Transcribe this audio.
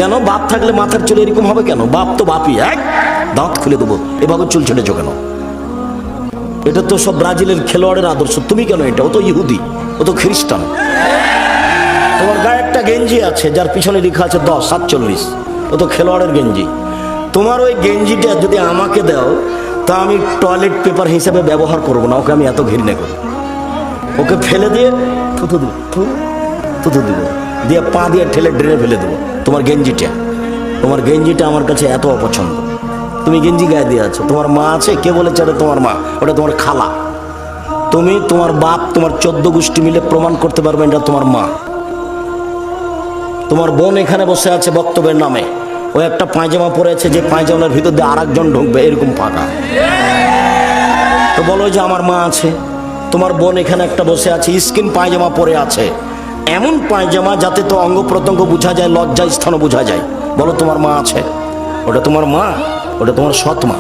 কেন? বাপ থাকলে মাথার চুল এরকম হবে কেন? বাপ তো বাপই, এক দাঁত খুলে দেবো, এভাবে চুল ছেড়েছো কেন? এটা তো সব ব্রাজিলের খেলোয়াড়ের আদর্শ, তুমি কেন এটা? ও তো ইহুদি, ও তো খ্রিস্টান। তোমার গায়ে একটা গেঞ্জি আছে যার পিছনে লেখা আছে 10-47, ও তো খেলোয়াড়ের গেঞ্জি। তোমার ওই গেঞ্জিটা যদি আমাকে দাও তা আমি টয়লেট পেপার হিসেবে ব্যবহার করবো না, ওকে আমি এত ঘৃণা করি। ওকে ফেলে দিয়ে থুতু দিব, থুতু দিব, দিয়ে পা দিয়ে ঠেলে ড্রেনে ফেলে দেবো তোমার গেঞ্জিটা আমার কাছে এত অপছন্দ। তুমি গেঞ্জি গায়ে দিয়ে আছো, তোমার মা আছে? কে বলেছে এটা তোমার মা? ওটা তোমার খালা। তুমি, তোমার বাপ, তোমার 14 গোষ্ঠী মিলে প্রমাণ করতে পারবে এটা তোমার মা। তোমার বোন এখানে বসে আছে বক্তব্যের নামে, ও একটা পায়জামা পরে আছে, যে পায়জামার ভিতর দিয়ে আরেকজন ঢুকবে এরকম ফাঁকা, তো বলো যে আমার মা আছে। তোমার বোন এখানে একটা বসে আছে, স্কিন পায়জামা পরে আছে, এমন পায়জামা যাতে তো অঙ্গ প্রত্যঙ্গ বোঝা যায়, লজ্জা স্থানও বোঝা যায়, বলো তোমার মা আছে? ওটা তোমার মা? ওটা তোমার সৎ মা।